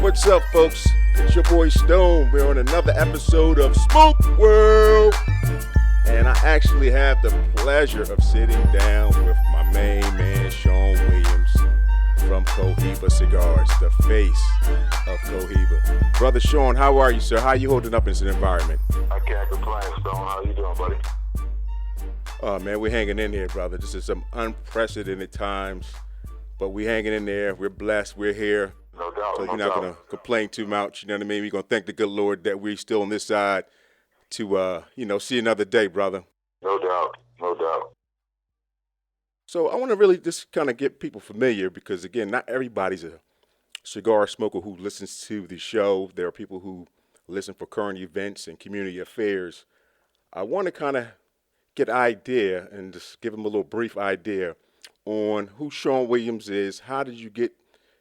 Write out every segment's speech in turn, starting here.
What's up, folks? It's your boy Stone. We're on another episode of Smoke World. And I actually have the pleasure of sitting down with my main man, Sean Williams from Cohiba Cigars, the face of Cohiba. Brother Sean, how are you, sir? How are you holding up in this environment? I can't complain, Stone. How you doing, buddy? Oh, man, we're hanging in here, brother. This is some unprecedented times, but we're hanging in there. We're blessed. We're here. No doubt. So we're not going to complain too much. You know what I mean? We're going to thank the good Lord that we're still on this side to, see another day, brother. No doubt. No doubt. So I want to really just kind of get people familiar because, again, not everybody's a cigar smoker who listens to the show. There are people who listen for current events and community affairs. I want to kind of get an idea and just give them a little brief idea on who Sean Williams is. How did you get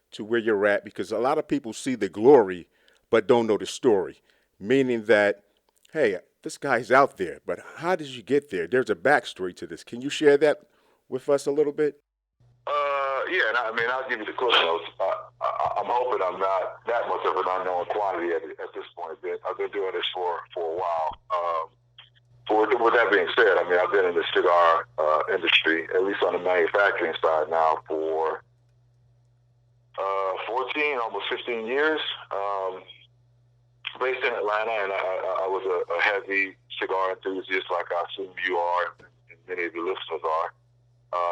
to where you're at? Because a lot of people see the glory but don't know the story, meaning that, hey, this guy's out there, but how did you get there? There's a backstory to this. Can you share that with us a little bit? Yeah, and I'll give you the clip notes. I'm hoping I'm not that much of an unknown quantity at this point. I've been doing this for a while. With that being said, I've been in the cigar industry, at least on the manufacturing side now, for 14, almost 15 years. Based in Atlanta, and I was a heavy cigar enthusiast, like I assume you are, and many of your listeners are.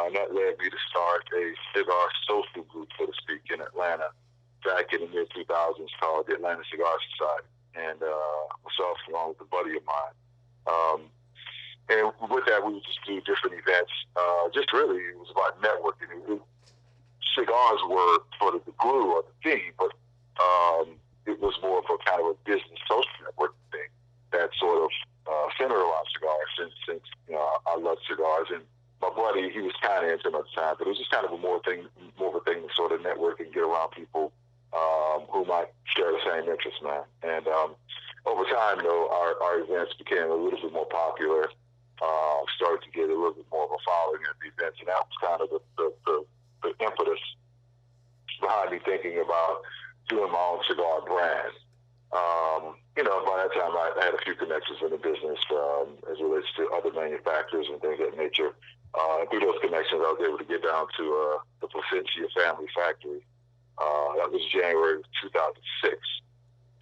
And that led me to start a cigar social group, so to speak, in Atlanta back in the mid-2000s called the Atlanta Cigar Society. And myself, along with a buddy of mine. And with that, we would just do different events. Just really, it was about networking. Cigars were sort of the glue or the theme, but it was more of a kind of a business social networking thing that sort of centered around cigars since I love cigars. And my buddy, he was kind of into it at the time, but it was just kind of more of a thing to sort of network and get around people who might share the same interests, man. And over time, though, our events became a little bit more popular, started to get a little bit more of a following at the events, and that was kind of the impetus behind me thinking about doing my own cigar brand. By that time, I had a few connections in the business as it relates to other manufacturers and things of that nature. Through those connections, I was able to get down to the Placentia Family Factory. That was January of 2006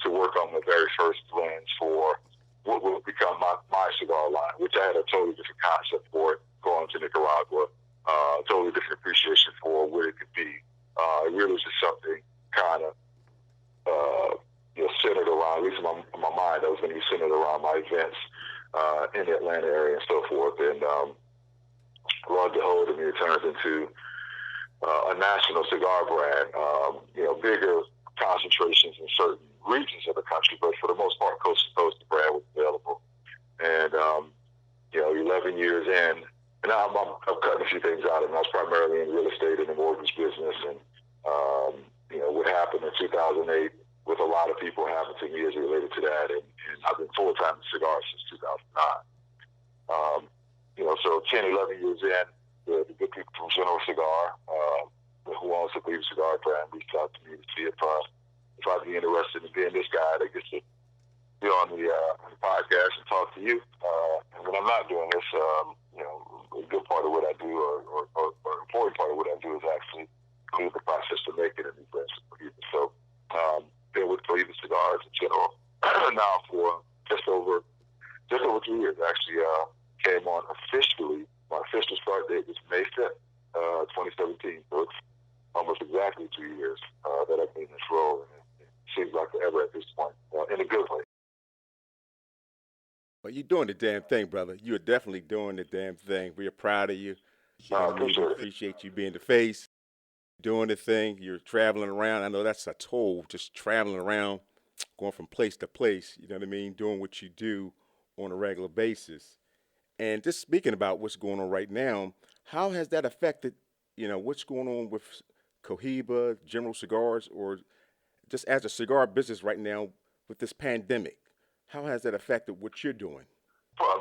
to work on the very first blends for what will become my cigar line, which I had a totally different concept for it going to Nicaragua, totally different appreciation for what it could be. It really was just something kind of centered around, at least in my mind, that was going to be centered around my events in the Atlanta area and so forth. And lo and behold, it turns into a national cigar brand, bigger concentrations in certain regions of the country, but for the most part, coast to coast, the brand was available. And, 11 years in, and I'm cutting a few things out, and I was primarily in real estate and the mortgage business. And, what happened in 2008 with a lot of people happened to me as it related to that. And I've been full-time in cigars since 2009. So 10, 11 years in, the good people from General Cigar, who owns the Cohiba Cigar brand, reached out to me to see if I'd be interested in being this guy that gets to be on the podcast and talk to you. And when I'm not doing this, a good part of what I do, or an important part of what I do, is actually lead the process to make it in these brands for Cohiba. So, been with Cohiba Cigars in general now for just over 2 years. Actually, came on officially. My official start date was May 5th, 2017. So it's almost exactly 2 years that I've been in this role, and it seems like forever at this point, in a good way. Well, you're doing the damn thing, brother. You're definitely doing the damn thing. We're proud of you. Appreciate you being the face, doing the thing. You're traveling around. I know that's a toll, just traveling around, going from place to place, you know what I mean, doing what you do on a regular basis. And just speaking about what's going on right now, how has that affected, what's going on with Cohiba, General Cigars, or just as a cigar business right now with this pandemic? How has that affected what you're doing? Well,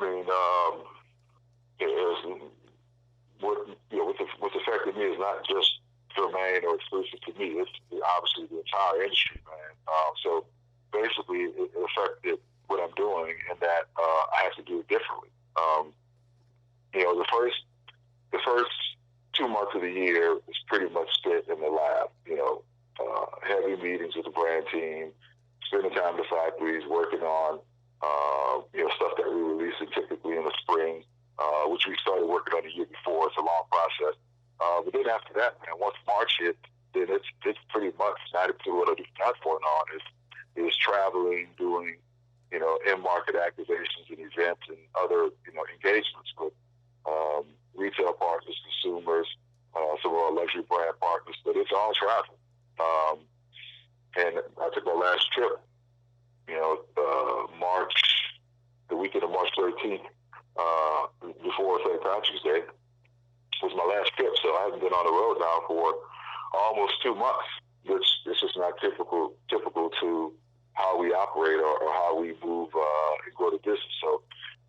what's affected me is not just germane or exclusive to me. It's obviously the entire industry, man. So basically, it affected what I'm doing, in that I have to do it differently. The first 2 months of the year is pretty much spent in the lab. Heavy meetings with the brand team, spending time in the factories, working on stuff that we're releasing typically in the spring, which we started working on the year before. It's a long process. But then after that, man, once March hit, then it's pretty much 90% what I do not for and on is traveling, doing in-market activations and events and other engagements with retail partners, consumers, some of our luxury brand partners. But it's all travel. And I took my last trip, the weekend of March 13th, before St. Patrick's Day, was my last trip. So I haven't been on the road now for almost 2 months, which is just not typical to how we operate or how we move and grow the business. So,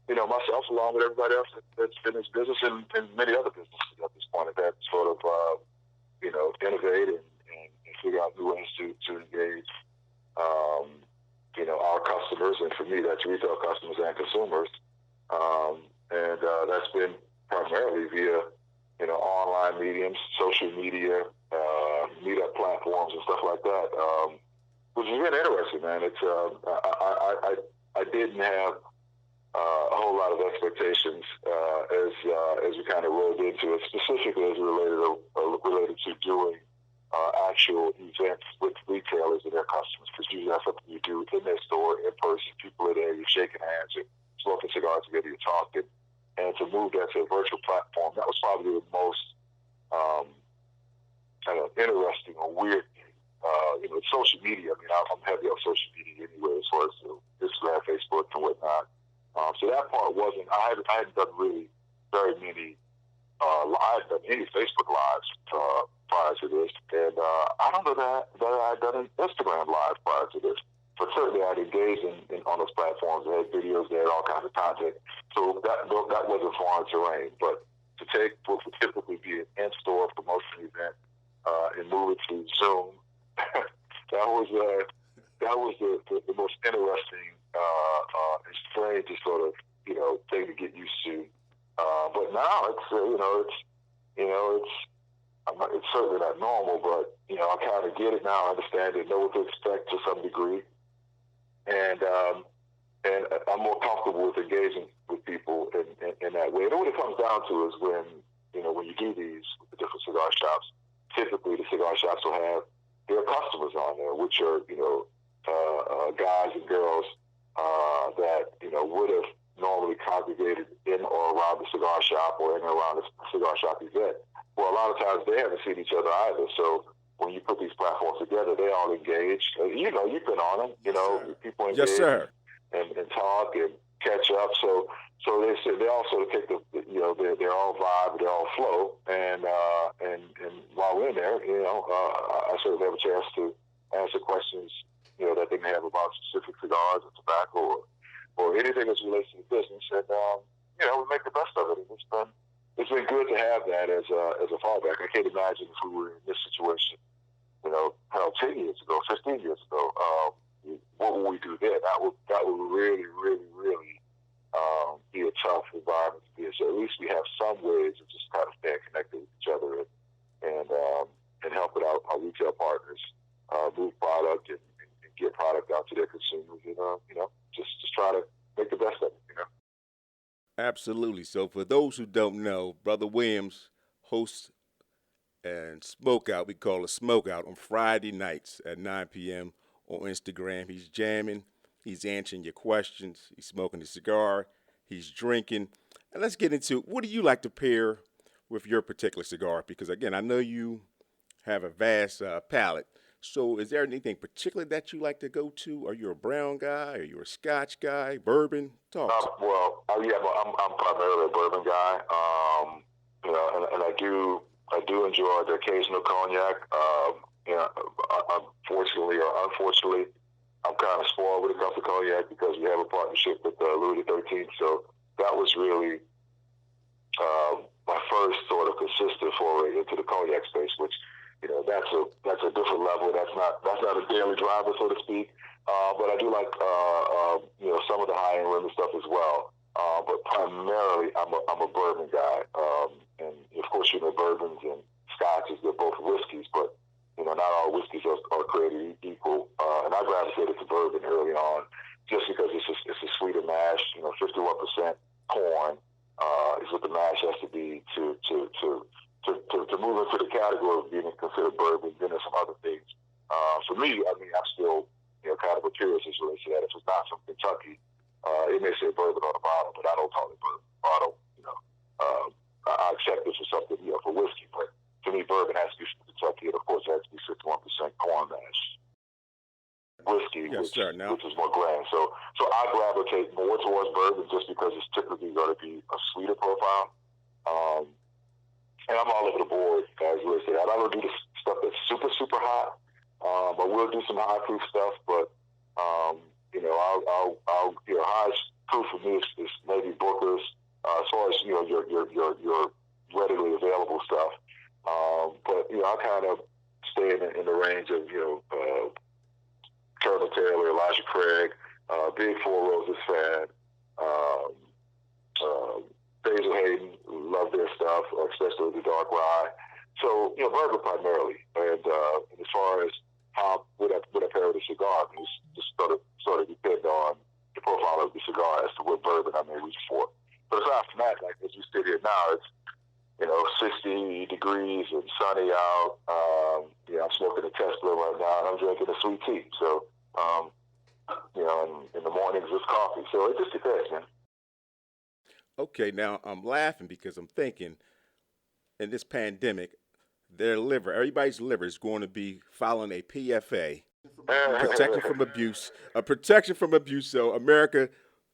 myself, along with everybody else that's in this business and many other businesses at this point, that sort of, innovate and figure out new ways to engage, our customers. And for me, that's retail customers and consumers. And that's been primarily via, online mediums, social media, meetup platforms and stuff like that, which is really interesting, man. It's I didn't have a whole lot of expectations as we kind of rolled into it, specifically as related to doing actual events with retailers and their customers, because usually that's something you do in their store, in person. People are there, you're shaking hands, you're smoking cigars together, you're talking. And to move that to a virtual platform, that was probably the most kind of interesting or weird thing. Social media. I mean, I'm heavy on social media anyway, as far as Instagram, Facebook, and whatnot. So that part wasn't. I hadn't done really very many. I hadn't done any Facebook lives prior to this, and I don't know that I had done an Instagram live prior to this. But certainly, I'd engaged on those platforms. They had videos, they had all kinds of content. So that wasn't foreign terrain. But to take what would typically be an in-store promotion event and move it to Zoom, that was the most interesting and strange sort of thing to get used to. But now it's certainly not normal. But I kind of get it now. I understand it, know what to expect to some degree. And I'm more comfortable with engaging with people in that way. And what it comes down to is when you do these with the different cigar shops, typically the cigar shops will have their customers on there, which are guys and girls that would have normally congregated in or around the cigar shop or in or around the cigar shop event. Well, a lot of times they haven't seen each other either. So when you put these platforms together, they all engage. You've been on them. People engage. Yes, sir. And talk and catch up. So they all sort of take their own vibe, their own flow. And while we're in there, I sort of have a chance to answer questions that they may have about specific cigars or tobacco or anything that relates to the business. And we make the best of it. And it's been good to have that as a fallback. I can't imagine if we were in this situation, 10 years ago, 15 years ago, what would we do then? That would really, really, really be a tough environment to be in. So at least we have some ways of just kind of staying connected with each other and helping out our retail partners move product and get product out to their consumers. Just try to make the best of it. Absolutely. So for those who don't know, Brother Williams hosts and Smokeout. We call it Smokeout on Friday nights at 9 p.m. on Instagram. He's jamming. He's answering your questions. He's smoking a cigar. He's drinking. And let's get into what do you like to pair with your particular cigar? Because, again, I know you have a vast palate. So is there anything particular that you like to go to? Are you a brown guy? Are you a Scotch guy? Bourbon? Talk to me. I'm primarily a bourbon guy. And I do enjoy the occasional cognac. Unfortunately or unfortunately, I'm kind of spoiled when it comes to cognac because we have a partnership with Louis XIII. So that was really my first sort of consistent foray into the cognac space, which that's a different level. That's not a daily driver, so to speak. But I do like some of the high end rim stuff as well. But primarily, I'm a bourbon guy, and of course, bourbons and scotches, they're both whiskeys, but not all whiskeys are created equal. And I gravitated to bourbon early on, just because it's a sweeter mash. 51% corn is what the mash has to be to move into the category of being considered bourbon. Then there's some other things. For me, I mean, I'm still kind of a purist as relates to that. If it's not from Kentucky, it may say bourbon on the bottle, but I don't call it bourbon bottle. I accept this as something for whiskey, but to me, bourbon has to be from Kentucky, and of course, it has to be 51% corn mash. Whiskey, Yes, which is more grand. So I gravitate more towards bourbon just because it's typically going to be a sweeter profile. And I'm all over the board, as you say. I don't do the stuff that's super, super hot. I will do some high proof stuff, but I'll highest proof for me is maybe Booker's. As far as your readily available stuff, but I kind of stay in the range of Colonel Taylor, Elijah Craig, Big Four Roses fan, Basil Hayden, love their stuff, especially the dark rye. So bourbon primarily, and as far as how would I pair with a cigar, it's just sort of depend on the profile of the cigar as to what bourbon I may reach for. But aside from that, like as we sit here now, it's 60 degrees and sunny out. I'm smoking a Tesla right now, and I'm drinking a sweet tea. So, in the mornings it's coffee. So it just depends, man. Okay, now I'm laughing because I'm thinking in this pandemic, everybody's liver is going to be filing a PFA, protection from abuse, a protection from abuse. So, America,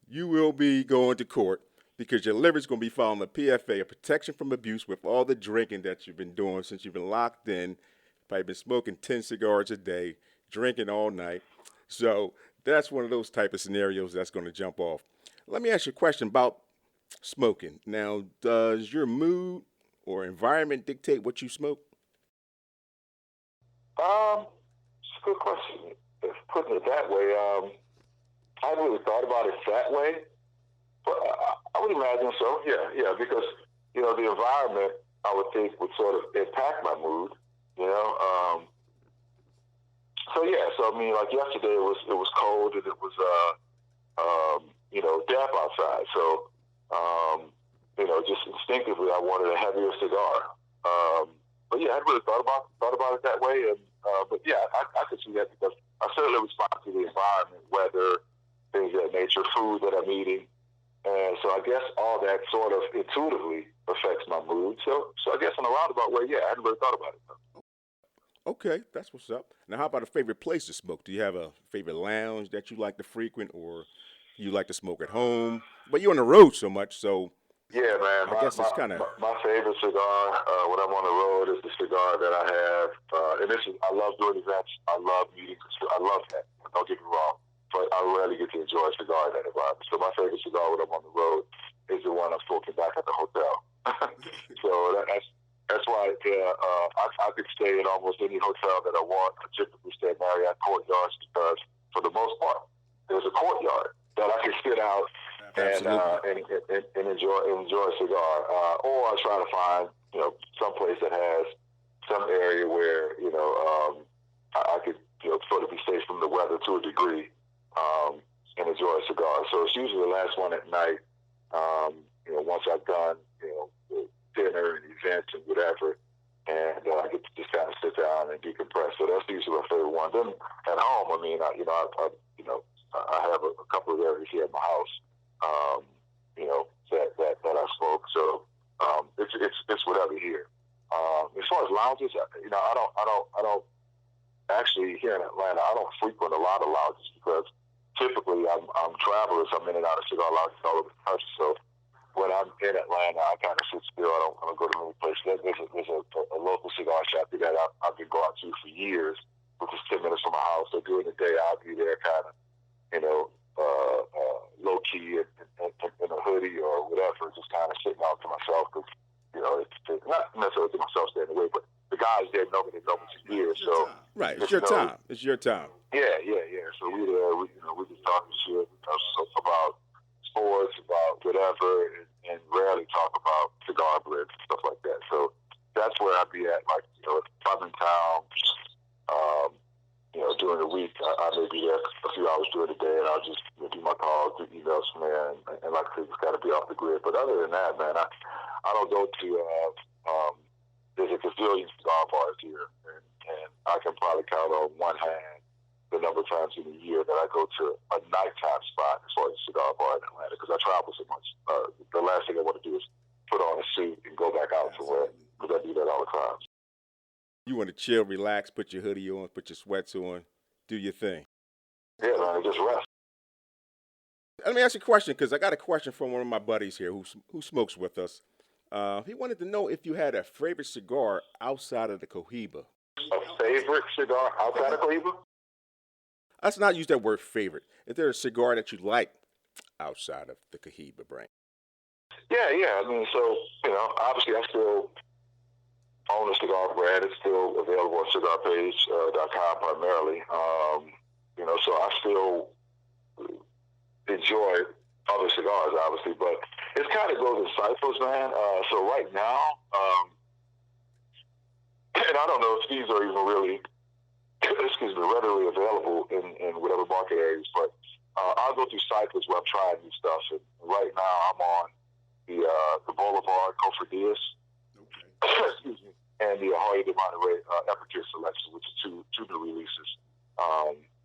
you will be going to court because your liver is going to be filing a PFA, a protection from abuse, with all the drinking that you've been doing since you've been locked in. Probably been smoking 10 cigars a day, drinking all night. So that's one of those type of scenarios that's going to jump off. Let me ask you a question about smoking. Now, does your mood or environment dictate what you smoke? It's a good question. If putting it that way, I haven't really thought about it that way, but I would imagine so. Yeah, because the environment I would think would sort of impact my mood. So I mean, like yesterday it was cold and it was damp outside. So just instinctively I wanted a heavier cigar. But yeah, I hadn't really thought about it that way. And but yeah, I could see that because I certainly respond to the environment, weather, things of that nature, food that I'm eating. And so I guess all that sort of intuitively affects my mood. So I guess in a roundabout way, yeah, I hadn't really thought about it though. Okay, that's what's up. Now, how about a favorite place to smoke? Do you have a favorite lounge that you like to frequent, or you like to smoke at home? But you're on the road so much, so Yeah, man. I guess it's kind of My favorite cigar when I'm on the road is the cigar that I have. And I love doing events. I love meeting. I love that. Don't get me wrong. But I rarely get to enjoy a cigar in that environment. So my favorite cigar when I'm on the road is the one I'm smoking back at the hotel. So that's why I could stay in almost any hotel that I want. I typically stay at Marriott Courtyards because, for the most part, there's a courtyard that I can sit out and enjoy a cigar. Or I try to find some place that has some area where I could sort of be safe from the weather to a degree and enjoy a cigar. So it's usually the last one at night. Once I've done dinner and events and whatever, and I get to just kind of sit down and decompress. So that's usually my favorite one. Then at home, I mean, I have a couple of areas here at my house, that I smoke. So it's whatever here. As far as lounges, I don't actually here in Atlanta. I don't frequent a lot of lounges because typically I'm travelers. I'm in and out of cigar lounges all over the country. So when I'm in Atlanta, I kind of sit still. I don't go to many places. There's a local cigar shop that I've been going to for years, which is 10 minutes from my house. So during the day, I'll be there kind of, low key in a hoodie or whatever, just kind of sitting out to myself because, it's not necessarily to myself staying away, but the guys there know me it's your time. It's your time. Yeah. So we just talking shit about sports, about whatever, and rarely talk about cigar blends and stuff like that. So that's where I'd be at. Like, if I'm in town, during the week, I may be there a few hours during the day, and I'll just do my calls, do emails from there, and like I said, it's got to be off the grid. But other than that, man, I don't go to. There's a gazillion cigar bars here, and I can probably count on one hand the number of times in a year that I go to a nighttime spot as far as a cigar bar in Atlanta, because I travel so much. The last thing I want to do is put on a suit and go back out somewhere, because I do that all the time. You want to chill, relax, put your hoodie on, put your sweats on, do your thing. Yeah, man, just rest. Let me ask you a question, because I got a question from one of my buddies here who smokes with us. He wanted to know if you had a favorite cigar outside of the Cohiba. A favorite cigar outside of Cohiba? Let's not use that word favorite. Is there a cigar that you like outside of the Cohiba brand? Yeah. I mean, so, obviously I still own a cigar brand. It's still available on cigarpage.com primarily. So I still enjoy other cigars, obviously, but it kind of goes in cycles, man. So right now, and I don't know if these are even really, readily available in whatever market areas, but I'll go through cycles where I'm trying new stuff. And right now, I'm on the Boulevard Cofradias, excuse me, and the Hoya de Monterey Epicure Selection, which is two new releases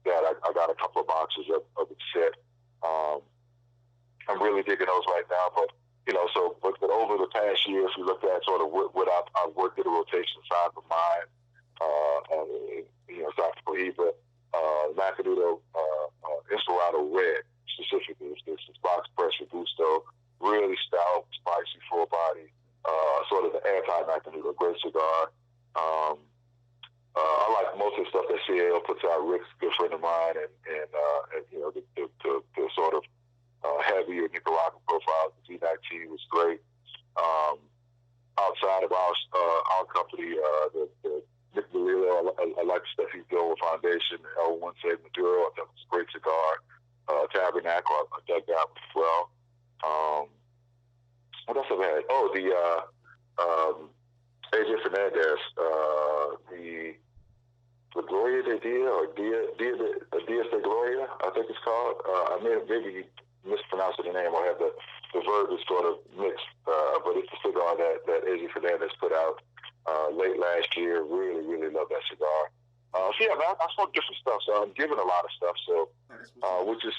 that I got a couple of boxes of the set. I'm really digging those right now, but but over the past year, if you look at sort of what I've worked in the rotation side of mine, South Cohiba, Macanudo, Inspirado Red specifically, this box press Robusto, really stout, spicy, full body, sort of the anti-Macanudo, great cigar. I like most of the stuff that CAO puts out. Rick's a good friend of mine, and the sort of heavier Nicaraguan profile. The Z19 was great. Outside of our company, the Nick Melillo, I like the stuff he's doing with Foundation, L1 Maduro. I thought it was a great cigar. Tabernacle, I dug that as well. What else have I had? Oh, the AJ Fernandez, the Gloria de Dia, or Dias de Gloria, I think it's called. I may have maybe mispronounced the name, or have the verb is sort of mixed, but it's a cigar that AJ Fernandez put out late last year. Really, really love that cigar. So yeah, man, I smoke different stuff. So I'm giving a lot of stuff. So which is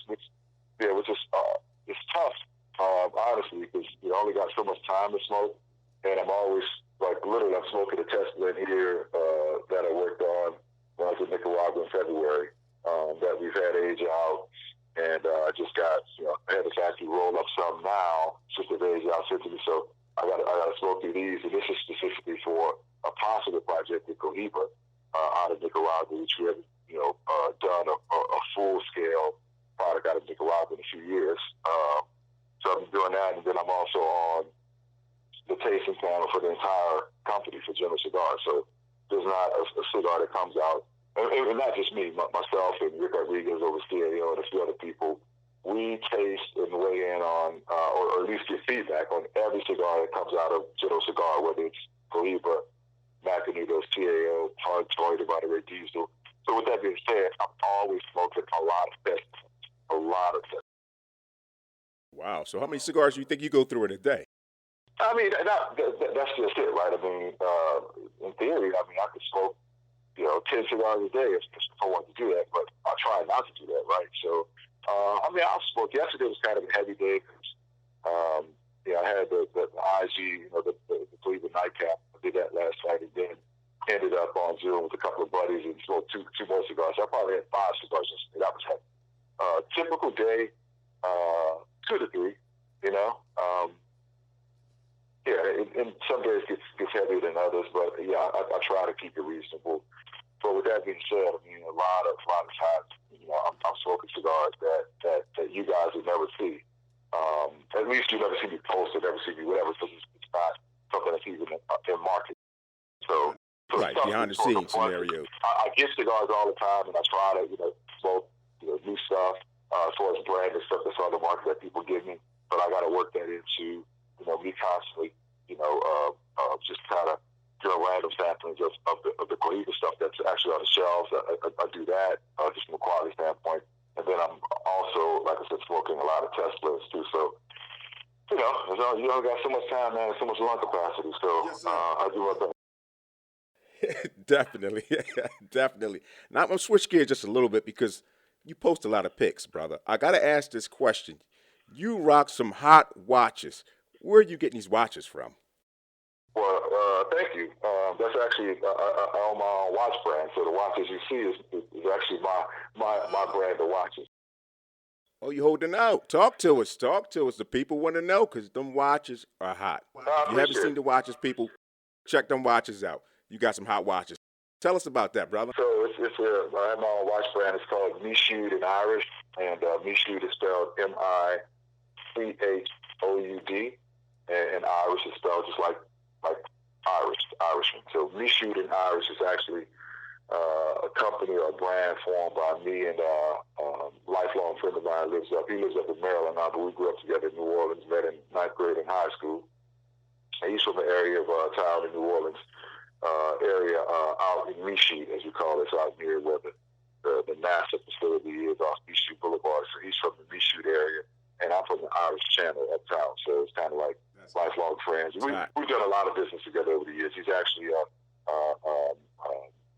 it's tough, honestly, because you only got so much time to smoke, and I'm always literally I'm smoking a test blend here that I worked on when I was in Nicaragua in February that we've had age out, and I just got I had to actually roll up some now just as age out sent to me. So I got to smoke through these, and this is specifically for a possible project with Cohiba out of Nicaragua, which we haven't done a full scale product out of Nicaragua in a few years. So I'm doing that, and then I'm also on the tasting panel for the entire company for General Cigars. So there's not a cigar that comes out, and not just me, myself and Rick Rodriguez over CAO and a few other people. We taste and weigh in on, or at least get feedback on every cigar that comes out of General Cigar, whether it's Cohiba, Macanudo, CAO, Hoya de Monterey, Diesel. So with that being said, I'm always smoking a lot of tests. Wow. So how many cigars do you think you go through in a day? I mean, that's just it, right? I mean, in theory, I could smoke, 10 cigars a day if I wanted to do that, but I try not to do that, right? So, I'll smoke. Yesterday was kind of a heavy day because, I had the IG, the Cleveland nightcap. I did that last night, and then ended up on Zoom with a couple of buddies and smoked two more cigars. I probably had 5 cigars yesterday. That was heavy. Typical day, 2 to 3, Yeah, and some days gets heavier than others, but yeah, I try to keep it reasonable. But with that being said, a lot of times, I'm smoking cigars that you guys will never see. At least you never see me post or never see me whatever, because it's not something that's even in market. So right, behind the scenes scenario. I get cigars all the time, and I try to, smoke, new stuff as far as brand and stuff that's on the market that people give me. But I got to work that into, me constantly, just kind of doing random samplings of the Cohiba stuff that's actually on the shelves. I do that just from a quality standpoint. And then I'm also, like I said, smoking a lot of Teslas too. So, you only got so much time, man, and so much lung capacity. So Yes, I do my best. Definitely, definitely. Now I'm gonna switch gears just a little bit because you post a lot of pics, brother. I gotta ask this question. You rock some hot watches. Where are you getting these watches from? Well, thank you. That's actually I own my own watch brand. So the watches you see is actually my brand of watches. Oh, you holding out? Talk to us. Talk to us. The people want to know because them watches are hot. If you haven't seen the watches, people, check them watches out. You got some hot watches. Tell us about that, brother. So I have my own watch brand. It's called Michoud in Irish, and Michoud is spelled Michoud, and Irish is spelled just like Irishman. So Michoud in Irish is actually a company or a brand formed by me and a lifelong friend of mine. He lives up in Maryland now, but we grew up together in New Orleans, met in 9th grade in high school. And he's from the area of town in New Orleans, area out in Michoud, as we call it, out near where the NASA facility is off Michoud Boulevard. So he's from the Michoud area, and I'm from the Irish Channel uptown. So it's kind of like lifelong friends. We've done a lot of business together over the years. He's actually a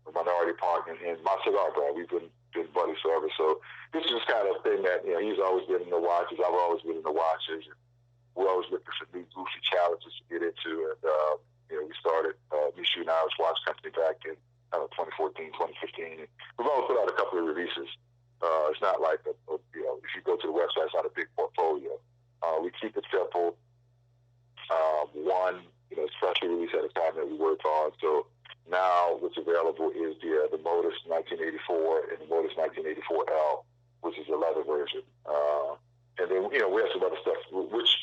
minority partner in my cigar brand. We've been buddies forever. So this is just kind of a thing that, he's always been in the watches. I've always been in the watches. We're always looking for new goofy challenges to get into. And, we started Michoud and Irish Watch Company back in 2014, 2015. And we've always put out a couple of releases. It's not like, if you go to the website, it's not a big portfolio. We keep it simple. One, special release at a time that we worked on. So now what's available is the Modus 1984 and the Modus 1984L, which is the leather version. And then, we have some other stuff, which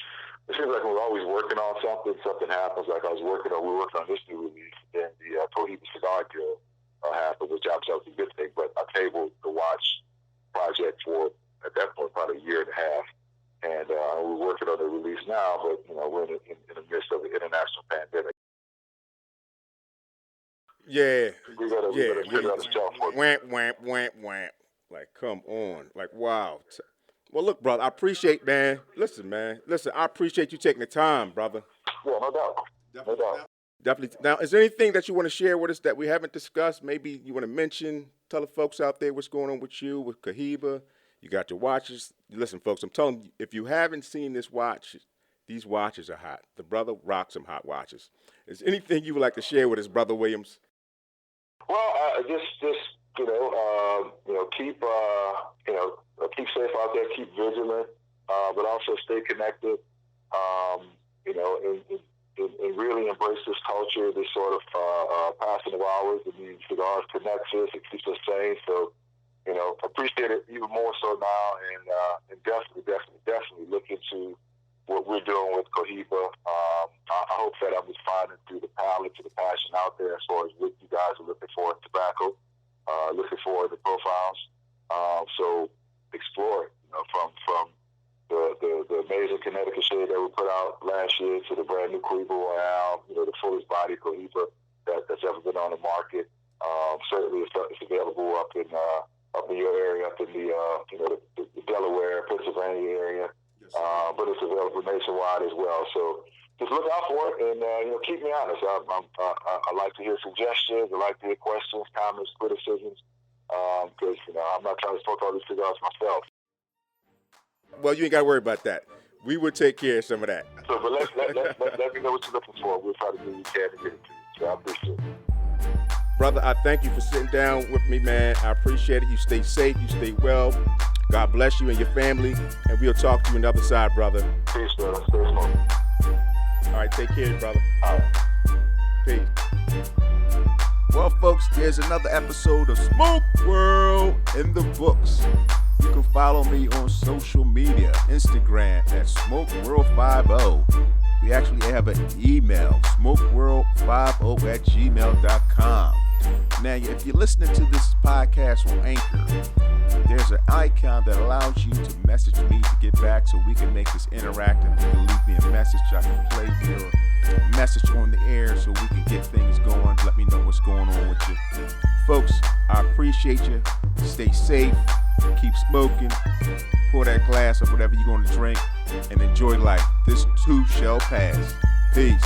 it seems like we're always working on something happens. Like we were working on this new release, then the Cohiba Cigar Deal happened, which obviously was a good thing, but I tabled the watch project for, at that point, probably a year and a half. And we're working on the release now, but, we're in the midst of the international pandemic. Yeah. We gotta figure out the shelf for it. Wamp. Like, come on. Like, wow. Well, look, brother, I appreciate, man. Listen, I appreciate you taking the time, brother. Yeah, no doubt. No doubt. Definitely. Now, is there anything that you want to share with us that we haven't discussed? Maybe you want to mention, tell the folks out there what's going on with you, with Cohiba. You got your watches. Listen, folks, I'm telling you, if you haven't seen this watch, these watches are hot. The brother rocks some hot watches. Is there anything you would like to share with us, Brother Williams? Well, just keep safe out there, keep vigilant, but also stay connected. And really embrace this culture, this sort of passing of hours. I mean, cigars connects us, it keeps us sane. So, appreciate it even more so now, and definitely look into what we're doing with Cohiba. I hope that I'm responding to the palate, to the passion out there as far as what you guys are looking for in tobacco, looking for in the profiles. So explore it, from the amazing Connecticut shade that we put out last year to the brand new Cohiba Royale, the fullest body Cohiba that's ever been on the market. Certainly it's available up in your area, up in the Delaware, Pennsylvania area. But it's available nationwide as well. So just look out for it, and keep me honest. I like to hear suggestions. I like to hear questions, comments, criticisms, because I'm not trying to smoke all these cigars myself. Well, you ain't got to worry about that. We will take care of some of that. So, but let me know what you're looking for. We'll try to do what we can to get it to you. So I appreciate it. Brother, I thank you for sitting down with me, man. I appreciate it. You stay safe. You stay well. God bless you and your family. And we'll talk to you on the other side, brother. Peace, brother. Stay smoking. All right, take care, brother. All right. Peace. Well, folks, there's another episode of Smoke World in the books. You can follow me on social media, Instagram at SmokeWorld50. We actually have an email, smokeworld50@gmail.com. Now, if you're listening to this podcast on Anchor, there's an icon that allows you to message me to get back so we can make this interactive. You can leave me a message. I can play your message on the air so we can get things going. Let me know what's going on with you. Folks, I appreciate you. Stay safe. Keep smoking. Pour that glass of whatever you're going to drink and enjoy life. This too shall pass. Peace.